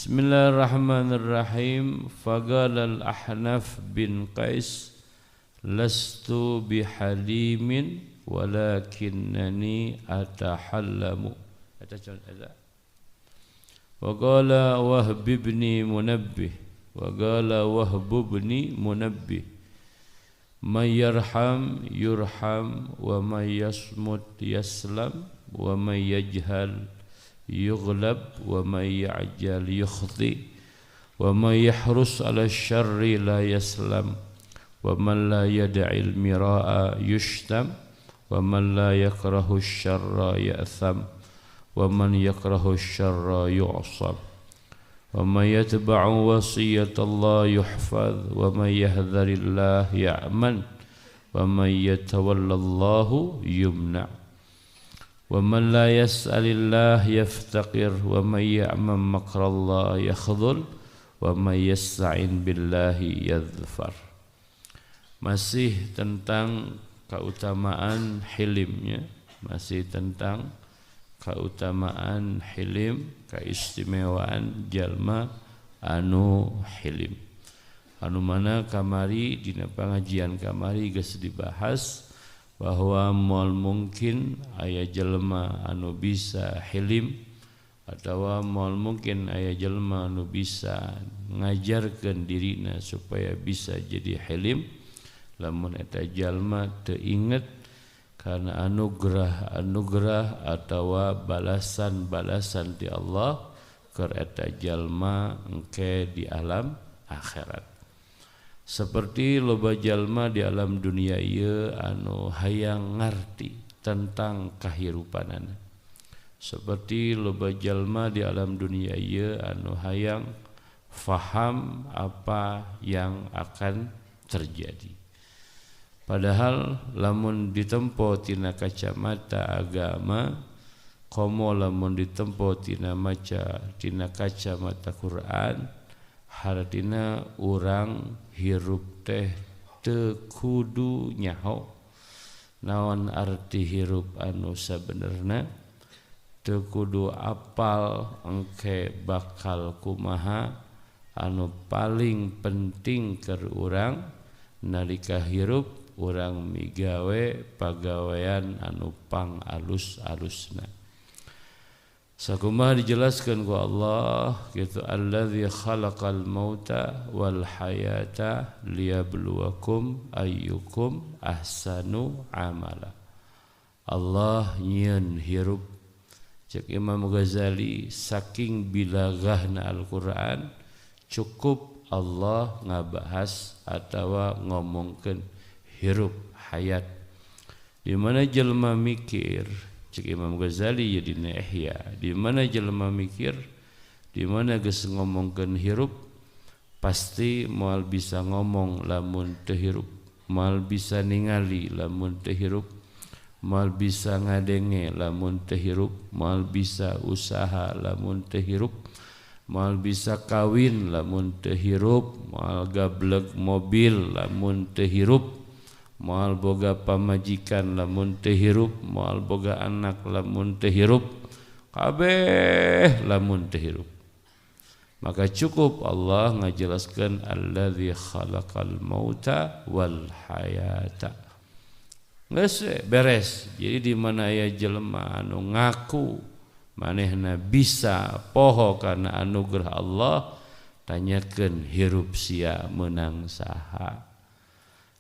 Bismillahirrahmanirrahim. Faqala al-Ahnaf bin Qais lastu bihalimin walakinnani atahallamu. Wa qala Wahb ibn Munabbih man yarham yurham wa man yasmut yaslam wa man yajhal yughlab wa man ya'jal yukhti wa man yahrus ala syarri la yaslam wa man la yad'il mira'a yushtam wa man la yakrahu syarra ya'tham wa man yakrahu syarra yu'sam wa man yatba'u wasiyatallah yuhfaz wa man yahdharillah ya'man wa man yatawallallahu yumna wa man la yas'alillah yaftaqir wa man ya'man makrallah yakhdhul wa man yasta'in billahi yadhfar. Masih tentang keutamaan hilimnya, masih tentang keutamaan hilim, keistimewaan jalma anu hilim. Anu mana kamari dina pangajian kamari geus dibahas bahwa moal mungkin aya jalma anu bisa hilim atawa moal mungkin aya jalma anu bisa ngajarkeun dirina supaya bisa jadi hilim. Lamun eta jalma teu inget karena anugerah atawa balasan ti Allah keur eta jalma engke di alam akhirat. Seperti loba jalma di alam dunia ieu anu hayang ngarti tentang kahirupanana. Seperti loba jalma di alam dunia ieu anu hayang faham apa yang akan terjadi. Padahal lamun ditempo tina kacamata agama, komo lamun ditempo tina kacamata Quran, hartina urang hirup teh teu kudu nyaho. Naon arti hirup anu sabenerna? Teu kudu apal engke bakal kumaha. Anu paling penting keur urang nalika hirup urang migawe pagawean anu pang alus-alusna. Sakumaha dijelaskeun ku Allah kitu, allazi khalaqal mauta wal hayata liyabluwakum ayyukum ahsanu amala. Allah nyieun hirup. Cek Imam Ghazali, saking bilaghahna Al-Qur'an cukup Allah ngabahas atawa ngomongkeun hirup hayat. Di mana jelema mikir, cek Imam Ghazali ya dina Ihya, di mana jelema mikir, di mana geus ngomongkeun hirup, pasti moal bisa ngomong lamun teu hirup, moal bisa ningali lamun teu hirup, moal bisa ngadenge lamun teu hirup, moal bisa usaha lamun teu hirup, moal bisa kawin lamun teu hirup, moal gableg mobil lamun teu hirup, moal boga pamajikan lamun teu hirup, moal boga anak lamun teu hirup, kabeh lamun teu hirup. Maka cukup Allah ngajelaskeun allazi khalaqal mauta wal hayata. Geus beres. Jadi di mana aya jelema anu ngaku manehna bisa poho kana anugerah Allah, tanyakeun hirup sia meunang saha.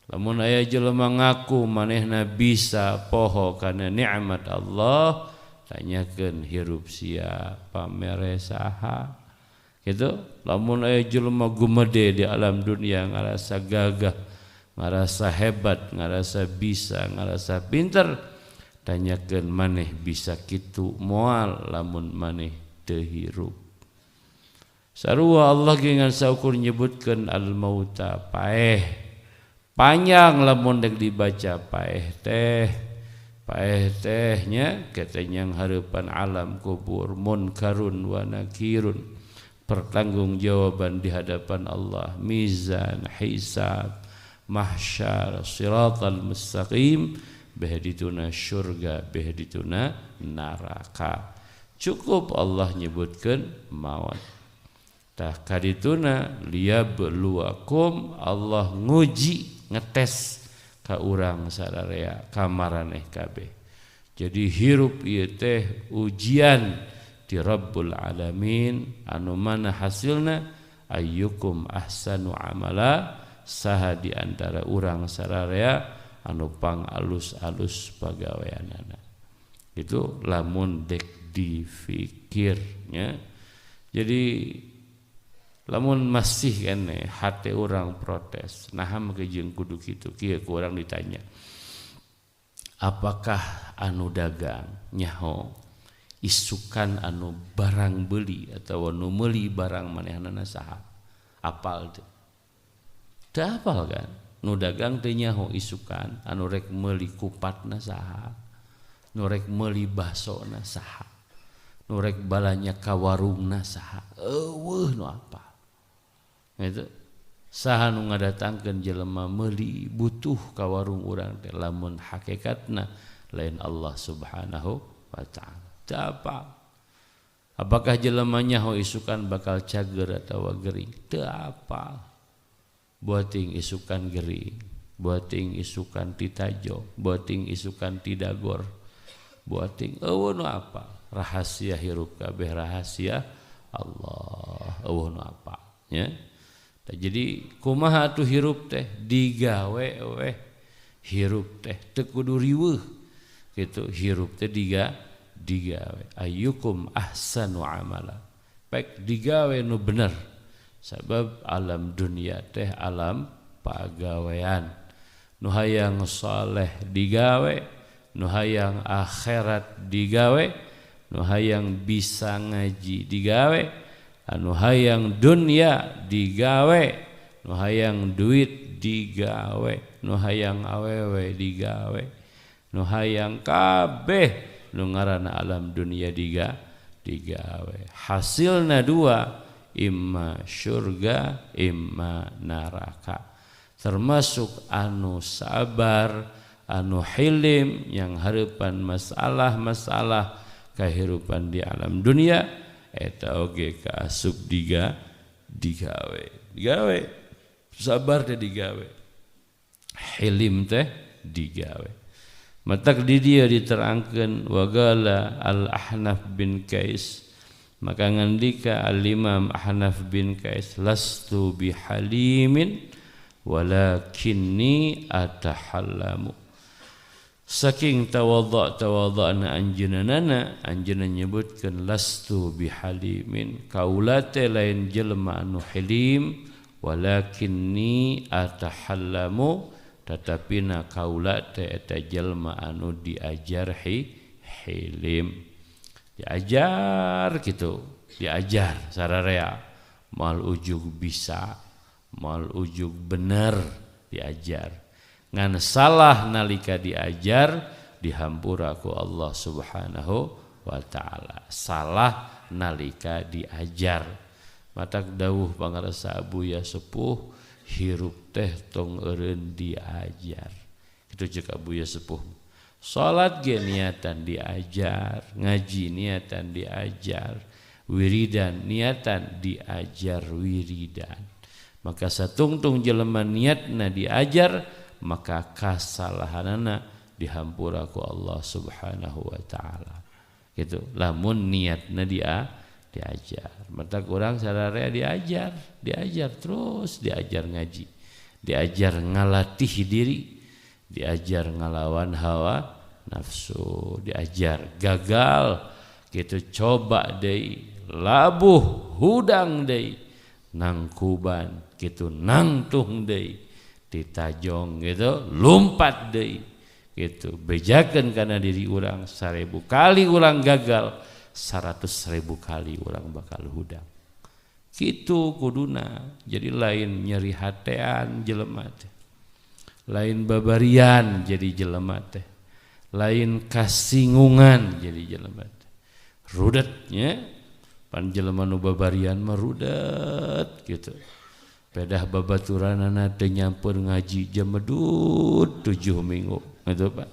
Lamun aya jelema ngaku manehna bisa poho kana nikmat Allah, tanyakeun hirup sia pamere saha. Gitu. Lamun aya jelema gumede di alam dunia ngarasa gagah, ngarasa hebat, ngarasa bisa, ngarasa pinter, tanyakeun maneh bisa kitu moal lamun maneh teu hirup. Sarua Allah dengan saukur nyebutkeun al-mauta paeh. Panjang lamun dek dibaca paeh tehnya katanya hareupan alam kubur, munkarun wa nakirun, pertanggungjawaban di hadapan Allah, mizan, hisab, mahsyar, siratal mustaqim, behdituna syurga, behdituna neraka. Cukup Allah nyebutkan maut. tah kadituna liyabluwakum Allah nguji ngetes ka urang sararea ka maraneh kabeh. Jadi hirup ieu teh ujian ti Rabbul Alamin anu mana hasilna ayyukum ahsanu amala saha di antara urang sararea anu pang alus-alus pagaweanana. Itu lamun dek difikirnya. Jadi lamun masih kene hate orang protes naha make jeung kudu kitu kieu ku urang ditanya apakah anu dagang nyaho isukan anu barang beli atau anu meuli barang manehanana saha apal teu teu apal kan nu dagang teu nyaho isukan anu rek meuli kupatna saha nu rek meuli basona saha nu rek balanya ka warungna saha eueuh nu apal itu saha nu ngadatangkeun jelema meuli butuh ka warung urang teh lamun hakikatna lain Allah Subhanahu wa taala. Teu apa. Apakah jelema nyaho isukan bakal cager atawa gering? Teu apa. Buating isukan gering, buating isukan titajo, buating isukan tidagor, buating eueuh nu apa? Rahasia hirup kabeh rahasia Allah. Eueuh nu apa? Ya. Jadi kumaha atuh hirup teh digawe we hirup teh teu kudu riweuh kitu hirup teh digawe ayyukum ahsanu amala baik digawe nu bener sabab alam dunia teh alam pagawean nu hayang saleh digawe nu hayang akhirat digawe nu hayang bisa ngaji digawe anu hayang dunia digawe nu hayang duit digawe nu hayang awewe digawe nu hayang kabeh nu ngaranna alam dunia digawe hasilna dua imma syurga imma neraka termasuk anu sabar anu hilim yang hareupan masalah-masalah kehidupan di alam dunia eta oge kaasup digawe sabar teh digawe hilim teh digawe matak di dia diterangkeun wagala al Ahnaf bin Qais maka ngandika al Imam Ahnaf bin Qais lastu bihalimin walakinni atahallamu saking tawadha'-tawadha'na anjeunana anjeunna nyebutkeun lastu bihalimin kaula teh lain jelema anu hilim walakinni atahallamu tatapina kaula teh eta jelema anu diajar hilim diajar kitu diajar sararea mal ujug bisa mal ujug bener diajar ngan salah nalika diajar dihampura ku Allah Subhanahu wa taala salah nalika diajar matak dawuh pangarasa Abuya Sepuh hirup teh tong eureun diajar kitu ceuk Abuya Sepuh salat ge niatan diajar ngaji niatan diajar wiridan niatan diajar wiridan maka satungtung jelema niatna diajar maka kasalahanana dihampura ku Allah Subhanahu wa taala gitu lamun niatna diajar mata kurang sararea diajar terus diajar ngaji diajar ngalatih diri diajar ngalawan hawa nafsu diajar gagal gitu coba deui labuh hudang deui nangkuban gitu nangtung deui ditajong gitu lompat deui gitu bejakeun kana diri urang 1000 kali urang gagal 100.000 kali urang bakal hudang kitu kuduna jadi lain nyeri hatean jelema teh lain babarian jadi jelema teh lain kasingungan jadi jelema teh rudet nya pan jelema nu babarian mah rudet gitu pedah babaturanana teu nyampeun ngaji jam medut 7 minggu gitu Pak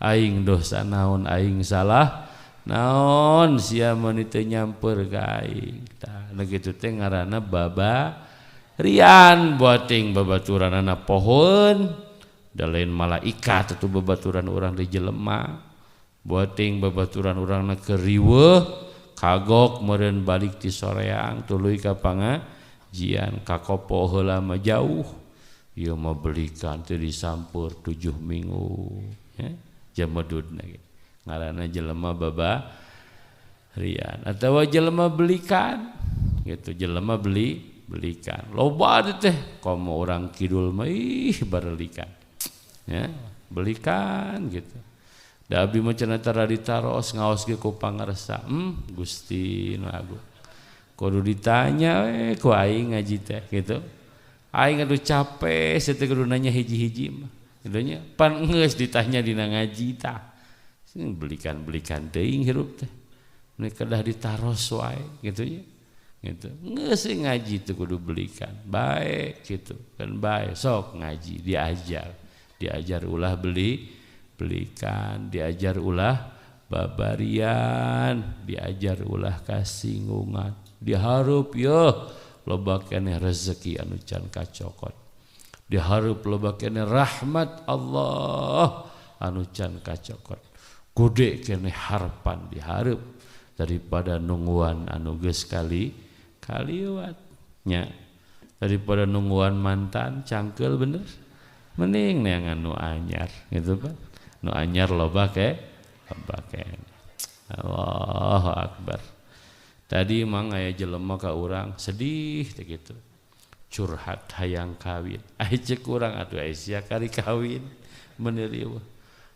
aing dosa naon aing salah naon sia mun teu nyamper ka aing tah nu kitu teh ngaranna babarian boating babaturanna pohon da lain malaikat atuh babaturan urang di jelema boating babaturan urangna keur riweuh kagok meureun balik ti soreang tuluy ka pangajian kakopo heula mah jauh ieu mah belikan teu disampur 7 minggu ya jamedudna gitu ngaranna jelema babarian atawa jelema belikan gitu jelema belikan loba teh komo orang kidul mah ih barelikan ya belikan gitu da abdi mah cenah tara ditaros ngaos ge ku pangarsa Gusti nu agung kudu ditanya we ku aing ngaji teh gitu aing atuh capek sateu kudu nanya hiji-hiji mah kitu nya pan geus ditanya dina ngaji tah belikan teuing hirup teh nu kedah ditaros wae gitu nya gitu geus ngaji teh kudu belikan bae gitu kan bae sok ngaji diajar ulah belikan diajar ulah babarian diajar ulah kasinggungan diharup yo loba keneh rezeki anu can kacokot diharup loba keneh rahmat Allah anu can kacokot kude keneh harapan diharup daripada nungguan anu geus kaliwat nya daripada nungguan mantan cangkeul bener mending neangan nu anyar gitu kan nu anyar loba ke Allahu akbar tadi mang aya jelema ka urang sedih teh kitu curhat hayang kawin cek urang atuh sia kari kawin bener ieu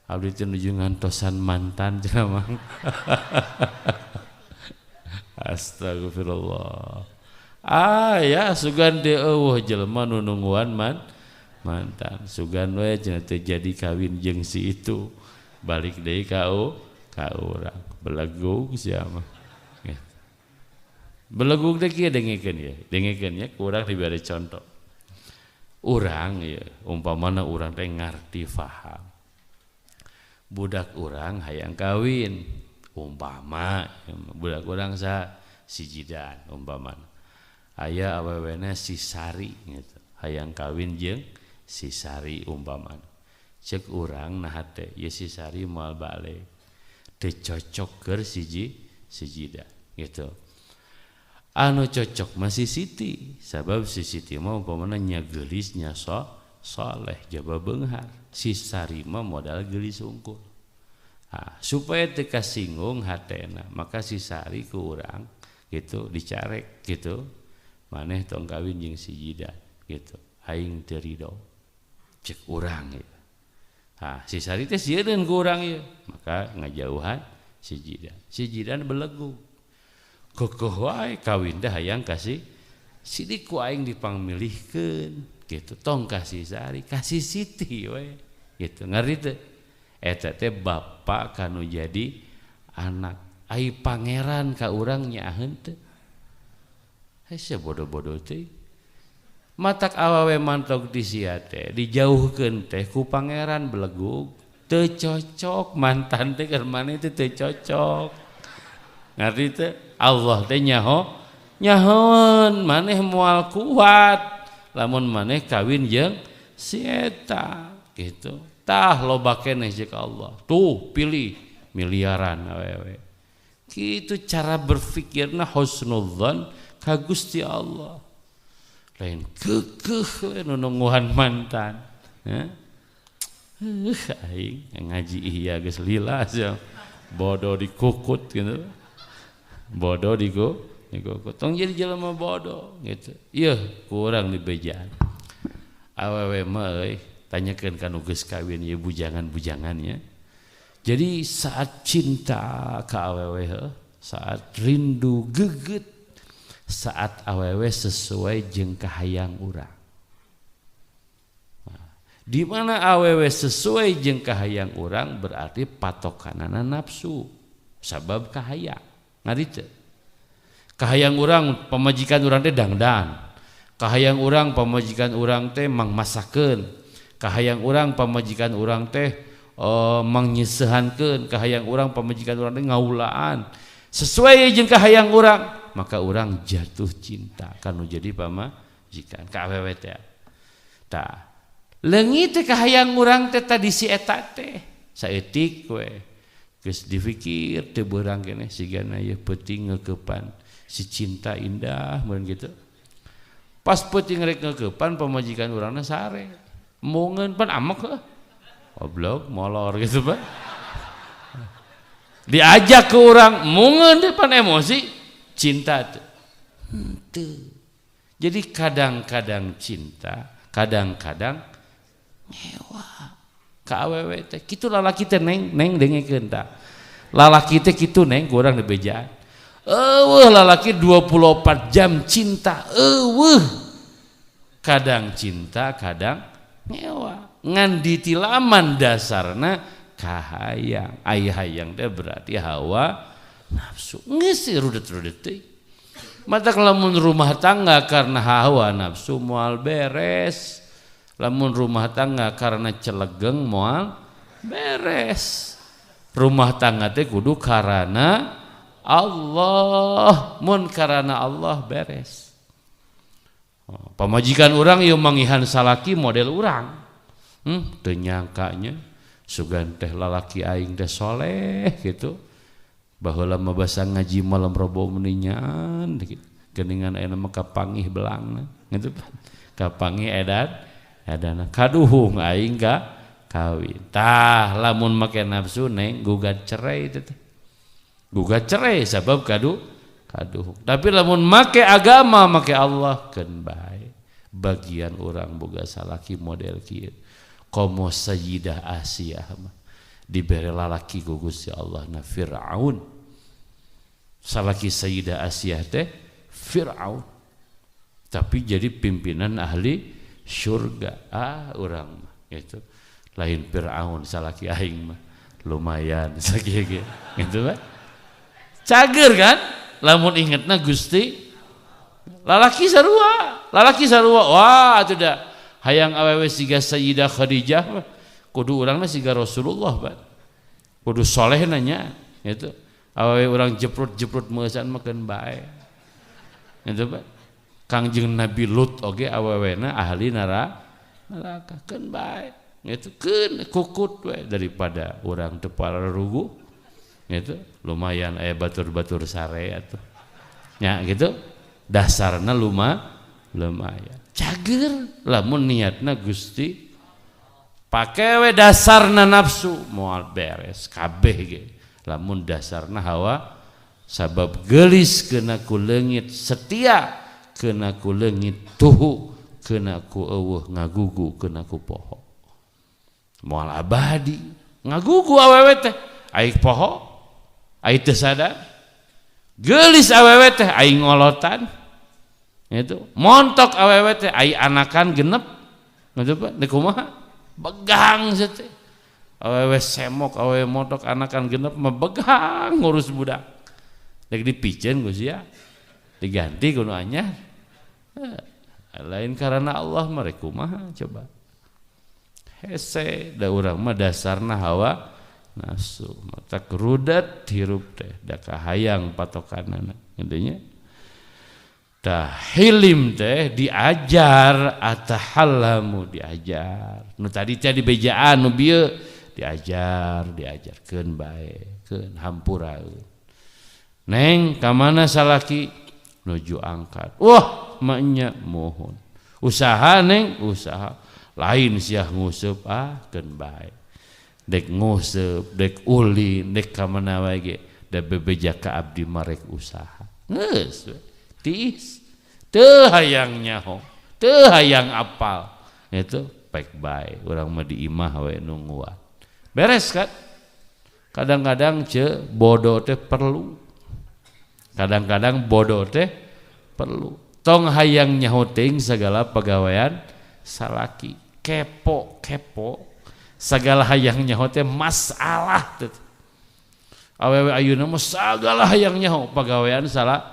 abdi teh nuju ngantosan mantan cenah mang astagfirullah ya sugan teh eueuh jelema nu nungguan mantan sugan we cenah teu jadi kawin jeung si itu balik deui ka urang belegug sia mah belegug teh kieu dengekeun ya ku urang dibere contoh urang ieu umpamana urang teh ngarti faham budak urang hayang kawin umpama budak urang si Jidan umpamana aya awewena si Sari gitu hayang kawin jeung si Sari umpamana cek urang nah teh ye si Sari moal balik teu cocok keur si Jidan gitu anu cocok masih Siti sabab si Siti mah umpamana nya geulis nya saleh jaba beunghar si Sari mah modal geulis unggul supaya teu kasinggung hatena maka si Sari ku urang gitu dicarek gitu maneh tong kawin jeung si Jidan gitu aing teu ridho cek urang gitu si Sari teh sieun ku urang ieu maka ngajauhan si Jidan belegu kekeh wae kawin teh hayang kasih sidik ku aing dipangmilihkeun gitu tong kasih Sari kasih Siti we gitu ngarti teh eta teh bapa kanu jadi anak ai pangeran ka urang nyaaheun teu hese bodoh-bodoh teh matak awewe mantok di sia teh dijauhkeun teh ku pangeran belegug teu cocok mantan teh keur maneh teh teu cocok ngarti teh Allah teh nyahoon maneh moal kuat lamun maneh kawin jeung si eta gitu tah loba keneh jeung Allah tuh pilih miliaran awewe kitu cara berpikirna husnudzon ka Gusti Allah lain kekeh nu nungguhan mantan aing ngaji ihya geus lila sia bodoh dikukut gitu bodoh dikukut tong jadi jelema bodoh gitu ieu kurang dibejaan awewe mah euy tanyakeun ka nu geus kawin ieu bujangan-bujangannya jadi saat cinta ka awewe saat rindu geget saat awewe sesuai jeung kahayang urang di mana awewe sesuai jeung kahayang urang berarti patokanana nafsu sabab kahayang ngari teu kahayang urang pamajikan urang teh dangdan kahayang urang pamajikan urang teh mang masakeun kahayang urang pamajikan urang teh menyesehankeun ka hayang urang pamajikan urang teh ngaulaan sesuai jeung ka hayang urang, maka urang jatuh cinta kanu jadi pamajikan ka awewe teh. Tah leungit teh ka hayang urang teh tadi si eta teh saeutik we geus dipikir teu beurang keneh sigana ieu peuting ngeukepan si cinta indah mun kitu. Pas peuting rek ngeukepan pamajikan urangna sare mungeun pan amok heuh. Goblok molor gitu Pak. Diajak ke orang mungeun depan emosi cinta tuh. Jadi kadang-kadang cinta, kadang-kadang nyewa ka awewe teh. Kitu lalaki teh neng dengekeun tah. Lalaki teh kitu neng kurang dibejaan. Eueuh lalaki 24 jam cinta. Eueuh. Kadang cinta, kadang nyewa. Ngan ditilaman dasarna kahayang. Ai hayang teh berarti hawa nafsu. Geus rudet-rudet teh. Mata lamun rumah tangga karena hawa nafsu moal beres. Lamun rumah tangga karena celegeng moal beres. Rumah tangga teh kudu karena Allah. Mun karena Allah beres. Pamajikan urang ieu mangihan salaki model urang. Teu nyangkanya sugan teh lalaki aing teh soleh gitu. Baheula mah basa ngaji malam Rebo meninyan geuningan ayeuna mah kapangih belangna gitu. Kapangih edana kaduhung aing ka kawin. Tah lamun make nafsu neng gugat cerai teh. Gugat cerai sabab kaduhung. Tapi lamun make agama make Allah keun bae. Bagian orang boga salaki model kieu. Komo Sayyidah Asiyah diberi lalaki ku Gusti Allah na Fir'aun. Salaki Sayyidah Asiyah teh Fir'aun. Tapi jadi pimpinan ahli surga. Urang mah gitu. Lain Fir'aun salaki aing mah lumayan sakieu gitu mah. Cager kan? Lamun ingetna Gusti lalaki sarua. Wah atuh da hayang awewe siga Sayyidah Khadijah kudu urangna siga Rasulullah Pak. Kudu soleh nanya gitu. Awewe urang jeprut meusan mah keun bae. Gitu Pak. Kangjeng Nabi Lut oge awewena ahli neraka keun bae. Gitu keun kukut we daripada urang teu pararugu. Gitu lumayan aya batur-batur sare atuh. Nya gitu dasarna lumayan. Cager lamun niatna Gusti pake we dasarna nafsu moal beres kabeh ge. Lamun dasarna hawa sabab geulis keuna ku leungit setia keuna ku leungit tuhu keuna ku eueuh ngagugu keuna ku poho. Moal abadi ngagugu awewe teh ai poho ai teu sadar. Geulis awewe teh ai ngolotan. Itu montok awewe teh ai anakan genep gitu Pak di kumaha begang teh awewe semok awewe montok anakan genep mah begang ngurus budak dek dipikeun ku sia diganti kudu anyar lain karena Allah mah rek kumaha coba hese da urang mah dasarna hawa nafsu mata kerudat hirup teh da kahayang patokanana intinya. Tah hilim teh diajar atahallamu diajar. Nu tadi teh dibejaan nu bieu diajarkeun bae, keun hampuraeun. Neng ka mana salaki nuju angkat. Wah, maknya mohon. Usaha neng, usaha. Lain sia nguseup keun bae. Dek nguseup, dek ulin, dek ka mana wae ge, da bebeja ka abdi marek usaha. Geus tiis teu hayang nyaho teu hayang apal itu pek bae urang mah di imah we nu nguat beres kan. Kadang-kadang bodoh teh perlu tong hayang nyaho teuing sagala pagawean salaki kepo sagala hayang nyaho teh masalah teh awewe ayeuna mah sagala hayang nyaho pagawean salah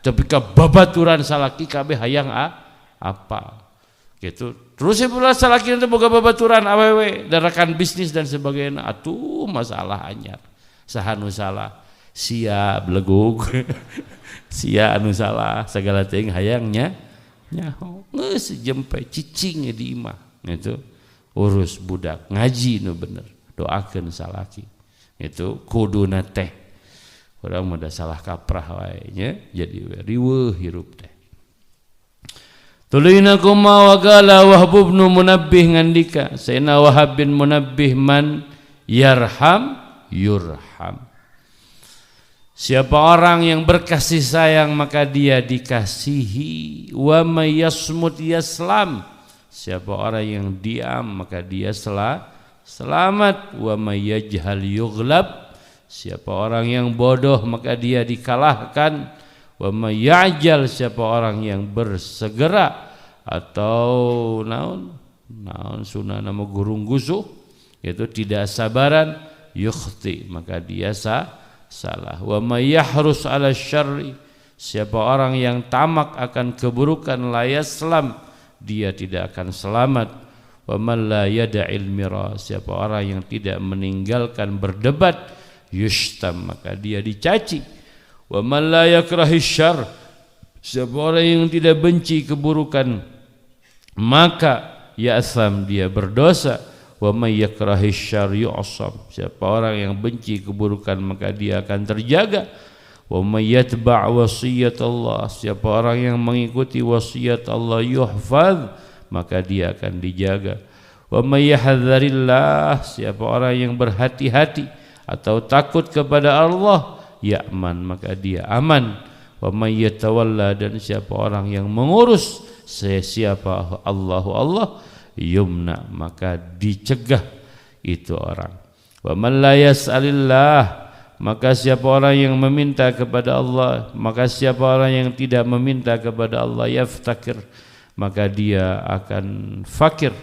tapi ka babaturan salaki kabeh hayang apa gitu. Terus pula salaki itu boga babaturan awewe darakan bisnis dan sebagainya, atuh masalah anyar saha nu salah sia belegug sia anu salah segala teuing hayangnya nyaho geus jempe cicing di imah gitu. Urus budak ngaji nu bener, doakeun salaki itu kuduna teh urang mah da salah kaprah wae nya jadi riweuh hirup teh. Tuluina kuma wa qala Wahb bin Munabbih ngandika Sayyidina Wahab bin Munabbih man yarham yurham. Siapa orang yang berkasih sayang maka dia dikasihi. Wa may yasmut yaslam. Siapa orang yang diam maka dia selamat. Wa may yajhal yughlab. Siapa orang yang bodoh maka dia dikalahkan. Wa may ya'jal, siapa orang yang bersegera atau naon sunah nama gurung gusuh yaitu tidak sabaran, yukhti maka dia salah. Wa may yahrus ala syarri, siapa orang yang tamak akan keburukan, la yaslam, dia tidak akan selamat. Wa man la yada'il mira, siapa orang yang tidak meninggalkan berdebat, yushtam maka dia dicaci. Wa man la yakrahi syarr, siapa orang yang tidak benci keburukan maka ya'sam dia berdosa. Wa may yakrahi syarr yu'sam, siapa orang yang benci keburukan maka dia akan terjaga. Wa may yatba' wasiyat Allah, siapa orang yang mengikuti wasiat Allah, yuhfaz maka dia akan dijaga. Wa may yahdharillah, siapa orang yang berhati-hati atau takut kepada Allah, ya'man maka dia aman. Wa may yatawalla, dan siapa orang yang mengurus siapa Allah yumna maka dicegah itu orang. Wa man la yas'alillah, maka siapa orang yang meminta kepada Allah, maka siapa orang yang tidak meminta kepada Allah, yaftakir maka dia akan fakir.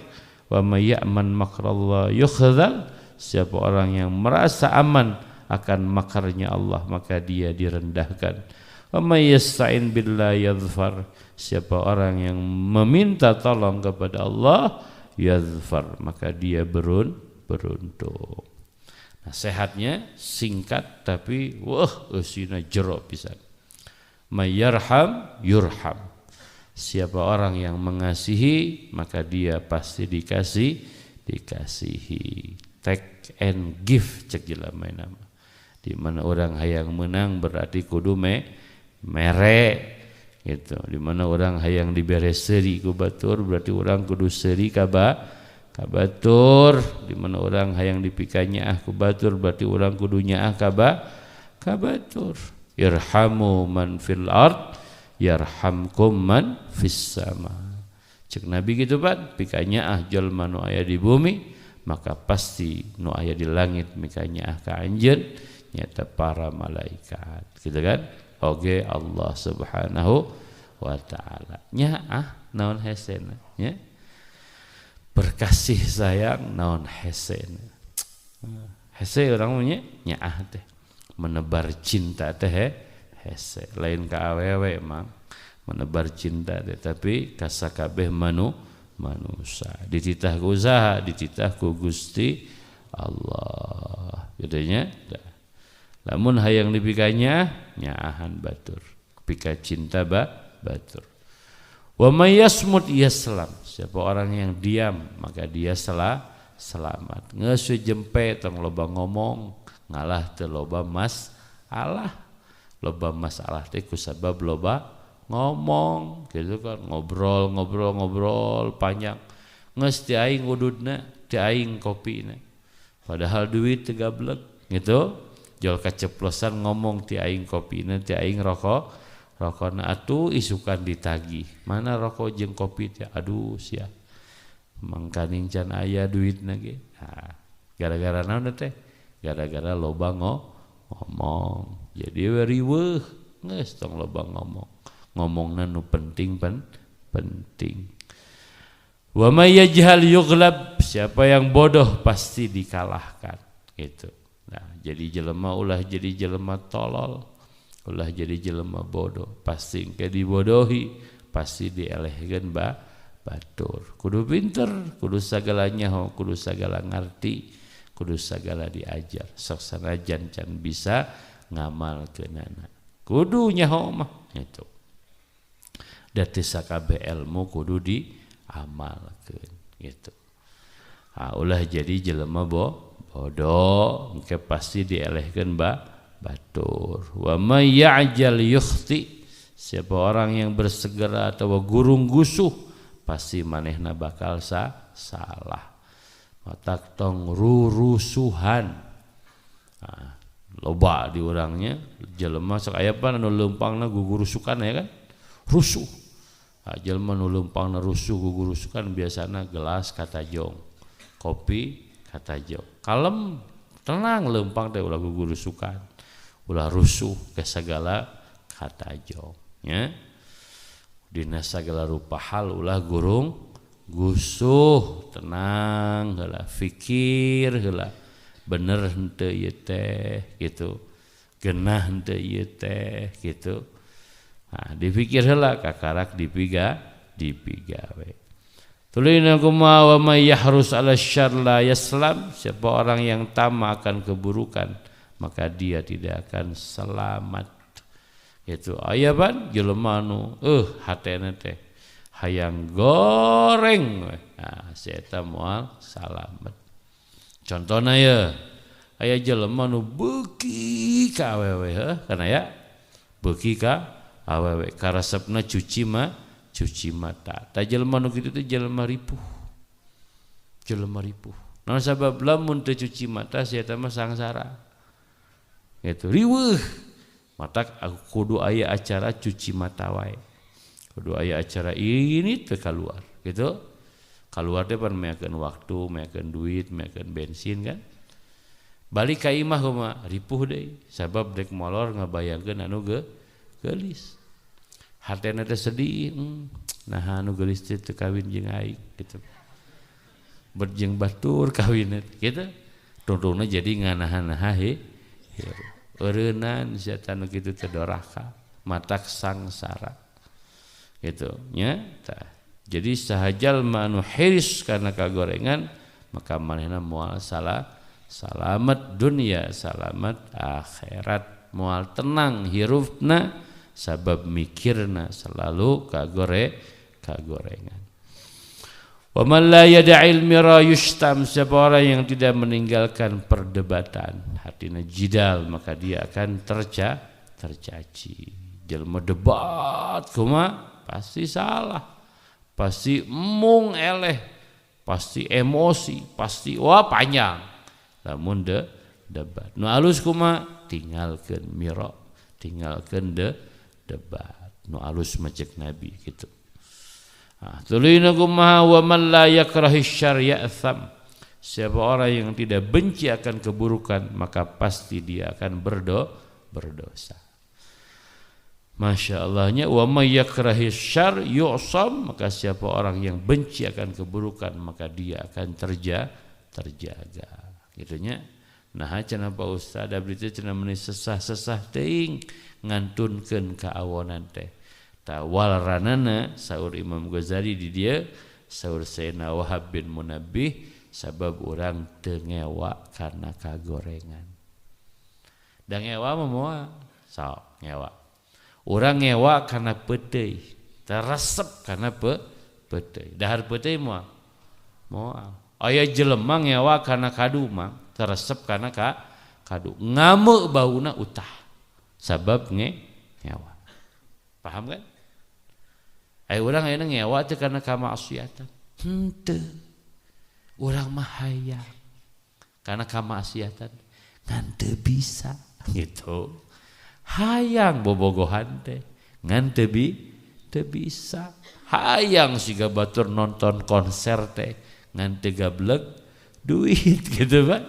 Wa may ya'man makrallah yukhzal, siapa orang yang merasa aman akan makarnya Allah maka dia direndahkan. Wa may yasta'in billahi yadhfar, siapa orang yang meminta tolong kepada Allah, yadhfar maka dia beruntung. Nasihatnya singkat tapi eusina jero pisan. May yarham yurham, siapa orang yang mengasihi maka dia pasti dikasihi. Take and give cek jelema nama. Di mana orang hayang menang berarti kudu mere gitu. Di mana orang hayang dibere seuri ku batur berarti orang kudu seuri ka batur. Di mana orang hayang dipikanya ku batur berarti orang kudu nyaah ka batur. Irhamu man fil ard yarhamkum man fis sama. Cek Nabi gitu Pak, pikanya jalma nu aya di bumi maka pasti nu aya di langit mikanya ka anjeun nyata para malaikat gitu kan. Oge Allah Subhanahu wa taala nyaah naon hesena nya berkasih sayang naon hesena hese urang nya nyaah teh menebar cinta teh hese lain ka awewe mang menebar cinta teh tapi ka sakabeh manusia dititah ku usaha dititah ku Gusti Allah gedenya lamun hayang dipikanya nyaahan batur pika cinta batur. Wa may yasmut yaslam, siapa orang yang diam maka dia selamat. Geus jempe tong loba ngomong ngalah teu loba masalah. Loba masalah teh kusabab loba ngomong gitu kan, ngobrol panjang. Geus ti aing wududna, ti aing kopina. Padahal duit teu gablek gitu. Jol kaceplosan ngomong ti aing kopina, ti aing rokokna atuh isukan ditagih. Mana rokok jeung kopi teh? Aduh sia. Mangkaning can aya duitna ge. Nah, gara-gara naon teh? Gara-gara loba ngomong. Jadi riweuh geus tong loba ngomong. Ngomongna nu penting. Wa may yajhal yughlab, siapa yang bodoh pasti dikalahkan gitu. Nah, jadi jelema ulah jadi jelema tolol, ulah jadi jelema bodoh, pasti engke dibodohi, pasti dielehkeun batur. Kudu pinter, kudu sagala nyaho, kudu sagala ngarti, kudu sagala diajar. Sok sanajan can bisa ngamalkeunana. Kudu nyaho mah gitu. Da teu sakabeh ilmu kudu diamalkeun gitu. Ulah jadi jelema bodoh, engke pasti dielehkeun batur. Wa may ya'jal yukhti, siapa orang yang bersegera atau gurung gusuh pasti manehna bakal salah. Matak tong rurusuhan. Loba di urangnya jelema sok aya pan anu leumpangna gugurusukan ya kan? Rusuh. Jelema nu leumpangna rusuh gugurusukan biasana gelas katajong, kopi katajong. Kalem tenang leumpang teh ulah gugurusukan, ulah rusuh ke sagala katajong nya. Dina sagala rupa hal ulah gurung gusuh, tenang heula, fikir heula, bener henteu ieu teh gitu, geunah henteu ieu teh gitu. Dipikir heula kakarak dipiga we. Tulina kumaha wa may yahrus 'ala syarr la yaslam, siapa orang yang tamak akan keburukan maka dia tidak akan selamat. Itu aya ban jelema anu hatena teh hayang goreng we. Si eta moal salamet. Contona ya aya jelema nu beuki ka awewe kana ya beuki ka awewe karesepna cuci mata. Ta jelema nu kitu teh jelema ripuh. Naon sabab lamun teu cuci mata si eta mah sangsara. Gitu riweuh. Matak aku kudu aya acara cuci mata wae. Kudu aya acara ini teu kaluar gitu. Kaluar teh pan meakeun waktu, meakeun duit, meakeun bensin kan. Balik ka imah kumaha ripuh deui sabab dek molor ngabayangkeun anu geulis. Hatena teh sedih, nah anu geulis teh teu kawin jeung aing gitu. Berjeng batur kawin gitu. Tungtungna jadi nganahan-naha hirup. Eureunnan sia anu kitu teh doraka, matak sangsara. Gitu nya tah. Jadi sahajal manu hiris karena kagorengan maka manehna moal salamet dunia, salamet akhirat, moal tenang hirupna sabab mikirna selalu kagorengan. Wa man la yada'il mira yustam, siapa orang yang tidak meninggalkan perdebatan, hatina jidal, maka dia akan tercaci. Jelema debat kumaha pasti salah, pasti mung eleh, pasti emosi, pasti wah panjang. Lamun debat. Nu alus kumaha tinggalkeun mira, tinggalkeun debat. Nu alus macek Nabi gitu. Tulina kumaha wa man la yakrahi syarr ya'tham. Siapa orang yang tidak benci akan keburukan maka pasti dia akan berdosa. Masya Allahnya wa may yakrahi syarr yu'sam, maka siapa orang yang benci akan keburukan maka dia akan terjaga. Gitunya. Nah cenah Pak Ustaz abdi teh cenah meuni sesah-sesah teuing ngantunkeun ka awonan teh. Walranana saur Imam Ghazali di dia saur Sayyidina Wahab bin Munabbih sabab urang teu ngewa karena kagorengan. Da ngewa mah moal sok ngewa. Urang ngewa karena peuteuy, teresep karena peuteuy. Dahar peuteuy moal. Aya jelema ngewa karena kadu mah teresep karena kadu. Ngameu bauna utah sabab ngewa. Paham kan? Aya urang ayeuna ngewa teh karena kamaksiatan. Henteu. Urang mah hayang karena kamaksiatan ngan teu bisa gitu. Hayang bobogohan teh ngan teu bisa. Hayang siga batur nonton konser teh ngan teu gablek duit gitu kan.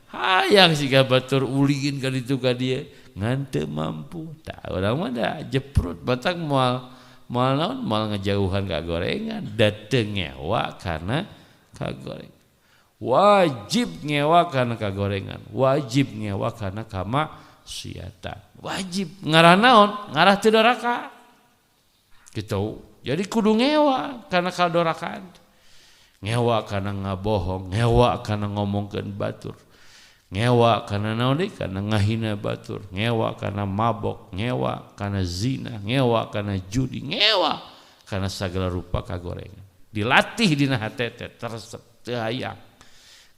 Hayang siga batur ulingin ka ditu ka dieu ngan teu mampu. Tah urang mah da jeprut batak moal naon moal ngajauhan kagorengan da teu ngewa karena kagorengan. Wajib ngewa karena kagorengan, wajib ngewa karena kamaksiatan. Wajib ngarah naon? Ngarah teu doraka. Gitu. Jadi kudu ngewa karena kaldorakan, ngewa karena ngabohong, ngewa karena ngomongkeun batur, ngewa karena naon deui, karena ngahina batur, ngewa karena mabok, ngewa karena zina, ngewa karena judi, ngewa karena segala rupa kagorengan. Dilatih dina hate teh teresep teu hayang.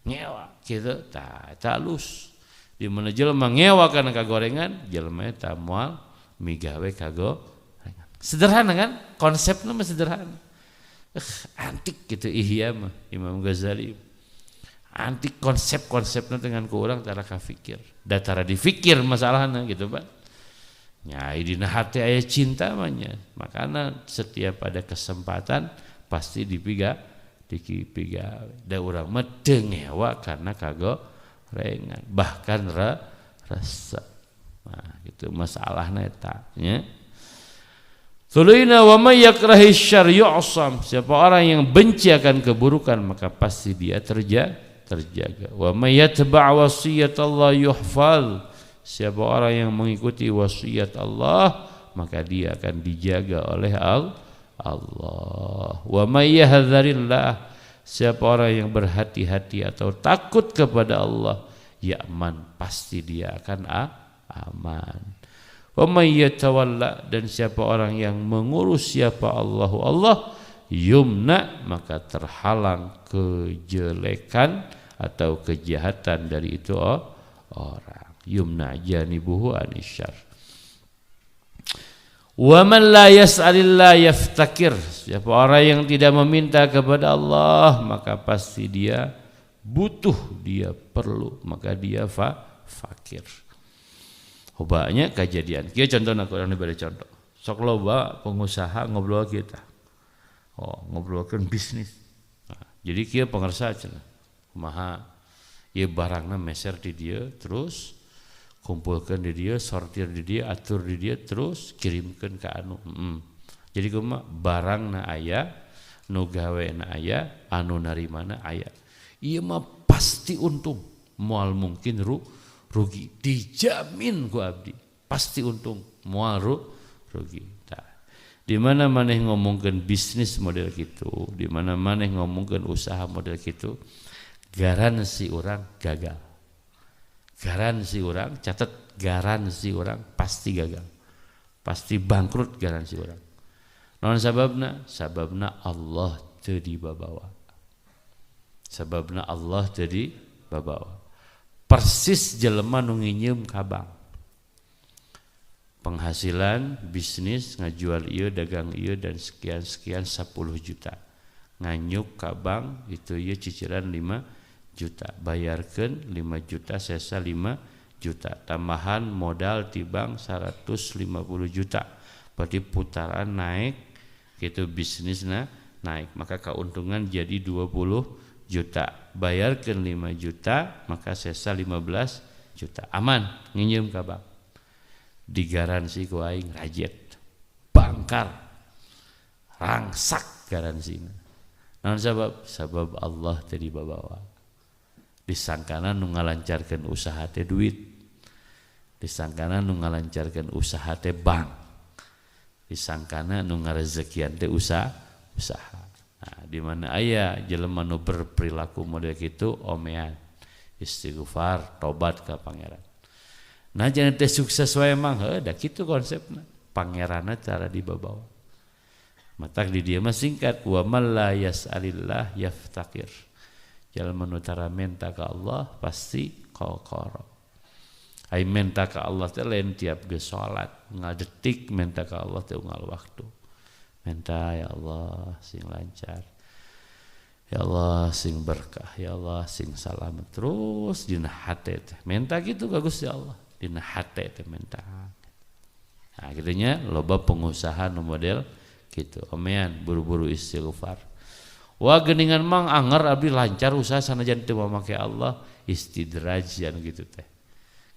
Ngewa kitu tah halus. Di mana jelema ngewa karena kagorengan, jelema teh moal migawe kagorengan. Sederhana kan? Konsepnya mah sederhana. Antik gitu Ihya mah Imam Ghazali. Antik konsepnya dengan kurang tara kafikir. Da tara difikir masalahna gitu, Pak. Nyai dina hati aya cinta mah nya. Makana setiap ada kesempatan pasti dipiga. Da urang mah teu ngewa karena kagorengan, bahkan resep. Nah, gitu masalahna eta nya. Sulaina wa may yakrahi syarr yu'sam. Siapa orang yang benci akan keburukan maka pasti dia terjaga. Wa may yatba' wasiyat Allah yuhfal. Siapa orang yang mengikuti wasiat Allah maka dia akan dijaga oleh Allah. Wa may yahdharillah. Siapa orang yang berhati-hati atau takut kepada Allah, ya'man, pasti dia akan aman. Wa may yatawalla, dan siapa orang yang mengurus siapa Allah yumna, maka terhalang kejelekan atau kejahatan dari itu orang. Yumna janibuhu anisyar. Wa man la yas'alillah yaftakir. Siapa orang yang tidak meminta kepada Allah maka pasti dia butuh, dia perlu, maka dia fakir. Banyak kejadian. Kieu contohna kurang diberi contoh. Sok loba pengusaha ngobrol kita. Ngobrolkeun bisnis. Nah, jadi kieu pangarsa cenah. Kumaha ieu barangna meser di dieu, terus kumpulkeun di dieu, sortir di dieu, atur di dieu, terus kirimkeun ka anu. Jadi kumaha barangna aya, nu gawena aya, anu narimana aya. Ieu mah pasti untung, moal mungkin rugi, dijamin ku abdi pasti untung, moal rugi. Nah, di mana maneh ngomongkeun bisnis model kitu, di mana maneh ngomongkeun usaha model kitu, garansi orang gagal. Garansi orang, catat garansi orang pasti gagal, pasti bangkrut garansi orang. Naon sababna? Sababna Allah teu dibabawa. Sababna Allah teu dibabawa. Persis jelema nu nginyeum kabang. Penghasilan bisnis ngajual ieu, dagang ieu dan sekian 10 juta. Nganyuk kabang itu ieu cicilan 5 juta. Bayarkeun 5 juta sesa 5 juta. Tambahan modal ti bank 150 juta. Berarti putaran naik gitu, bisnisna naik, maka keuntungan jadi 20 juta. Bayarkeun 5 juta maka sesa 15 juta. Aman nginjeum ka bank. Digaransi ku aing rajet. Bangkar. Rangsak garansina. Naon sabab? Sabab Allah teh dibabawa. Disangkana nu ngalancarkeun usaha teh duit. Disangkana nu ngalancarkeun usaha teh bank. Disangkana nu ngarezekian teh usaha. Nah, di mana aya jelema nu berperilaku model kitu, omean, istighfar, tobat ka pangeran. Nah, jangan teh sukses wae mah, da kitu konsepna. Pangeranna cara dibabawa. Matak di dieu mah singkat, wa man la yas'alillah yaftakir. Jelema nu tara menta ka Allah pasti qalqara. Ai menta ka Allah teh lain tiap geus salat, ngadetik menta ka Allah teh unggal waktu. Minta ya Allah sing lancar, ya Allah sing berkah, ya Allah sing selamat, terus dina hate teh minta gitu ka Gusti Allah, dina hate teh minta. Nah gitunya loba pengusaha nu model gitu, omean buru-buru istighfar. Wah geuningan mang anger abdi lancar usaha sanajan teu mamake Allah, istidraj jan gitu teh.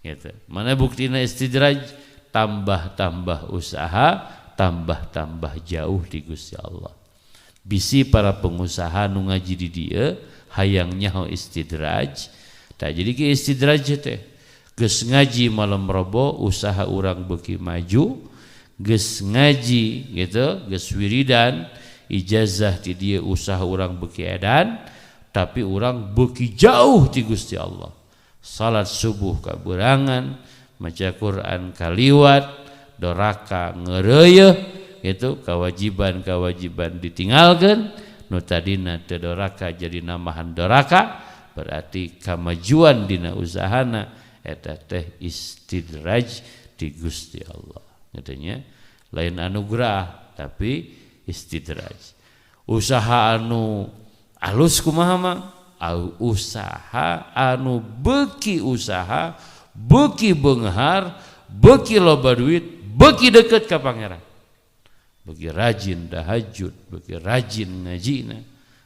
Gitu. Mana buktina istidraj? Tambah-tambah usaha, tambah-tambah jauh di Gusti Allah. Bisi para pengusaha nu ngaji di dieu hayang nyaho istidraj. Tah jadi ke istidraj teh geus ngaji malam rebo usaha urang beuki maju, geus ngaji gitu, geus wiridan, ijazah ti dieu usaha urang beuki edan, tapi urang beuki jauh ti Gusti Allah. Salat subuh kaburangan, maca Quran kaliwat, doraka ngeureuyeuh gitu, kewajiban-kewajiban ditinggalkeun, nu tadina teu doraka jadi namahan doraka, berarti kamajuan dina usahana eta teh istidraj di Gusti Allah. Katanya lain anugerah tapi istidraj. Usaha anu alus kumaha mah? Usaha anu beuki usaha, beuki beunghar, beuki loba duit, beuki deket ka pangeran. Beuki rajin tahajud, beuki rajin ngajina,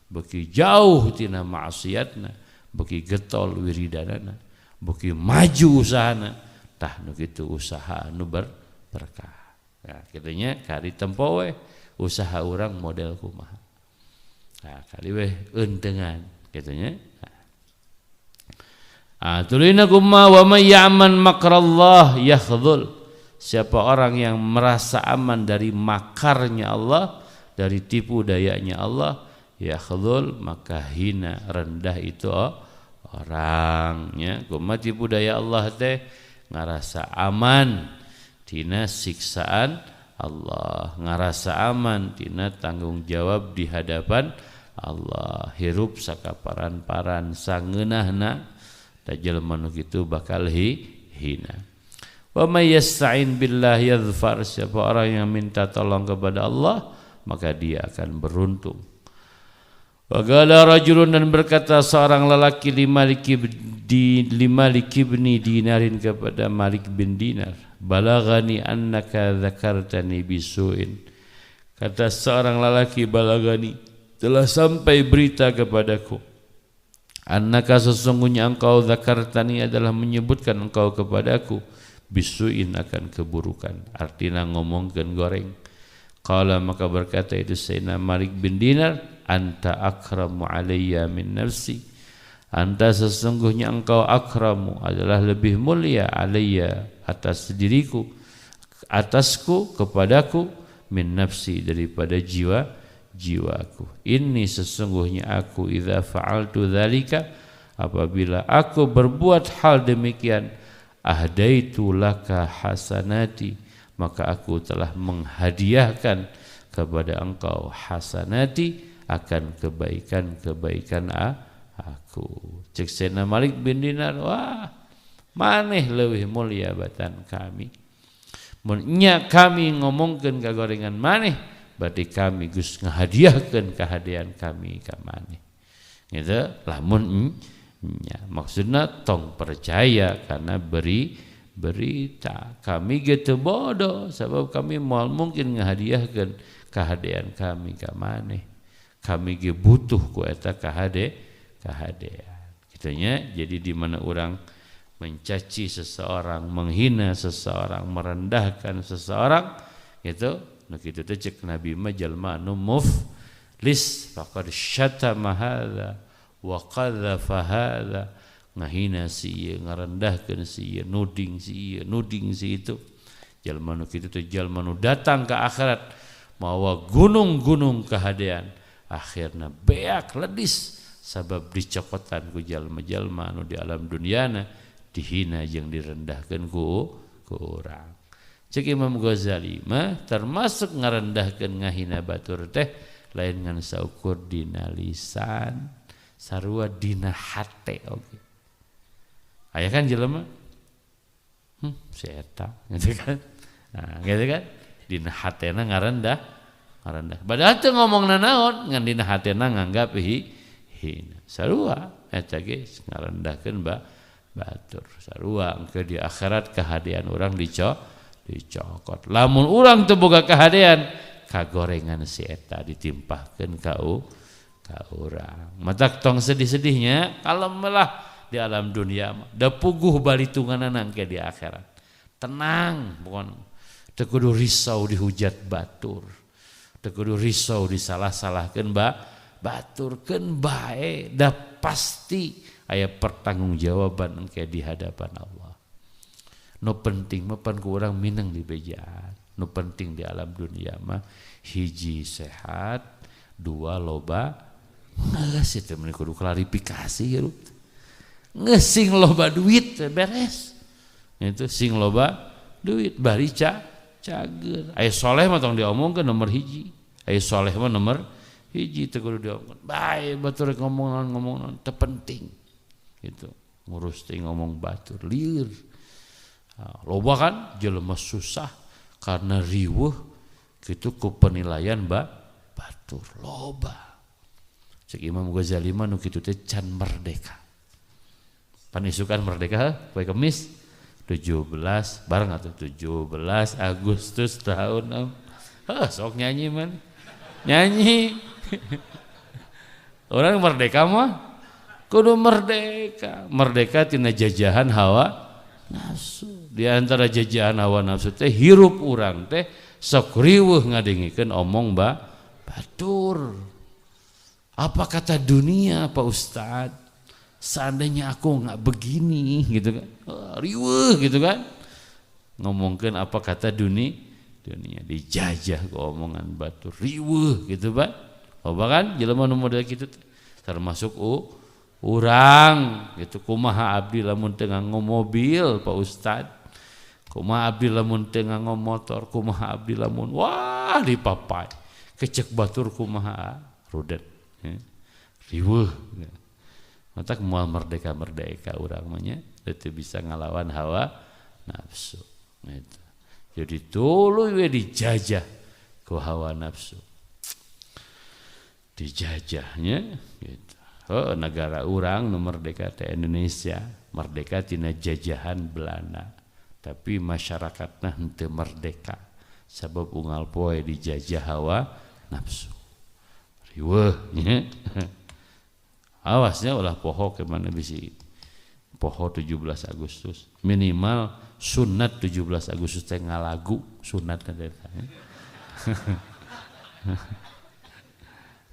beuki jauh tina maksiatna, beuki getol wiridanana, beuki maju usahana. Tah nu kitu usaha anu berkah. Nah, kitanya kari tempo we usaha urang model kumaha. Nah, kali we eunteungan kitanya. Tulina kumaha wa may ya'man makrallah yakhdhul. Siapa orang yang merasa aman dari makarnya Allah, dari tipu dayanya Allah, yakhdhul maka hina, rendah itu orangnya. Kumaha tipu daya Allah teh ngarasa aman tina siksaan Allah, ngarasa aman tina tanggung jawab di hadapan Allah, hirup sakaparan-paran sangeunahna da jelema nu kitu bakal hina. Wa may yasta'in billahi yadhfar, siapa orang yang minta tolong kepada Allah maka dia akan beruntung. Wa qala rajulun, dan berkata seorang lelaki Malik bin Dinarin kepada Malik bin Dinar, balagani annaka dzakartani bisuin. Kata seorang lelaki, balagani, telah sampai berita kepadaku, annaka, sesungguhnya engkau, dzakartani adalah menyebutkan engkau kepadaku, bisuin akan keburukan, artinya ngomongkeun goreng. Qala, maka berkata itu Sayyidina Malik bin Dinar, anta akramu alayya min nafsi, anta sesungguhnya engkau akramu adalah lebih mulia, alayya atas diriku, atasku, kepadaku, min nafsi daripada jiwaku. Ini sesungguhnya aku, idza fa'altu dzalika, apabila aku berbuat hal demikian, ahdaitu laka hasanati, maka aku telah menghadiahkan kepada engkau hasanati, akan kebaikan-kebaikan aku. Cek Sayyidina Malik bin Dinar, wah maneh leuwih mulia batan kami. Mun nya kami ngomongkeun kagorengan maneh, berarti kami geus ngahadiahkeun kahadian kami ka maneh. Gitu lamun nya maksudna tong percaya karena berita. Kami gitu bodoh sebab kami moal mungkin ngahadiahkeun kahadian kami ka maneh. Kami ge butuh ku eta kahadian. Kitunya, jadi di mana orang mencaci seseorang, menghina seseorang, merendahkan seseorang, gitu. Nah kitu teh cek Nabi mah jalma anu muflis, faqad syatama hadza wa qadzafa hadza, ngahina si ieu, ngarendahkeun si ieu, nuding si ieu, nuding si itu. Jalma nu kitu teh jalma nu datang ke akhirat mawa gunung-gunung kahadian, akhirna beak ledis sabab dicokotan ku jalma-jalma anu di alam dunyana dihina jeung direndahkeun ku urang. Cek Imam Ghazali mah termasuk ngarendahkeun ngahina batur teh lain ngan saukur dina lisan sarua dina hate oge. Aya kan jelema si eta gitu kan. Nah, gitu kan dina hatena ngarendah. Padahal teu ngomongna naon ngan dina hatena nganggap hina. Sarua eta ge ngarendahkeun batur. Sarua engke di akhirat kahadian urang dicokot. Lamun urang teu boga kahadian, kagorengan si eta ditimpahkeun ka urang. Matak tong sedih-sedihnya kalau melah di alam dunia da puguh balitunganana engke di akhirat. Tenang, pokon teu kudu risau dihujat batur. Teu kudu risau disalah-salahkeun baturkeun bae, da pasti aya pertanggungjawaban engke di hadapan Allah. Nu penting mah pan ku urang mineng di bejaan. Nu penting di alam dunia mah hiji sehat, dua loba geus itu meni kudu klarifikasi ya. Geus sing loba duit beres. Itu sing loba duit bari cager. Aya soleh mah tong diomongkeun nomor hiji. Aya soleh mah nomor hiji teu kudu diomongkeun. Bae batur ngomong teu penting. Gitu. Ngurus teh ngomong batur lieur. Loba kan jelema susah karena riweuh kitu ku penilaian batur loba. Cek Imam Ghazali mah nu kitu teh can merdeka. Panisukan merdeka poe Kemis 17 bareng atuh 17 Agustus tahun sok nyanyi man. Nyanyi. Orang merdeka mah kudu merdeka. Merdeka tina jajahan hawa nafsu. Di antara jajahan hawa nafsu teh hirup urang teh sok riweuh ngadengikeun omong batur. Apa kata dunia Pak Ustad? Seandainya aku enggak begini gitu kan. Riweuh gitu kan. Ngomongkeun apa kata dunia dijajah ke omongan batur. Riweuh gitu Pak. Loba kan jelema nu model kitu termasuk urang gitu. Kumaha abdi lamun teu nganggo mobil Pak Ustad? Kumaha abdi lamun teu nganggo motor? Kumaha abdi lamun wah dipapai. Kecek batur kumaha rudet. Riweuh. Matak moal merdeka urang mah nya teu bisa ngalawan hawa nafsu. Gitu. Jadi tuluy we dijajah ku hawa nafsu. Dijajahnya gitu. Negara urang nu merdeka teh Indonesia, merdeka tina jajahan Belanda. Tapi masyarakatna henteu merdeka sabab unggal poe dijajah hawa nafsu. Riweuh nya. Awasnya ulah poho ke mana bisi poho 17 Agustus. Minimal sunat 17 Agustus teh ngalagu sunatna teh.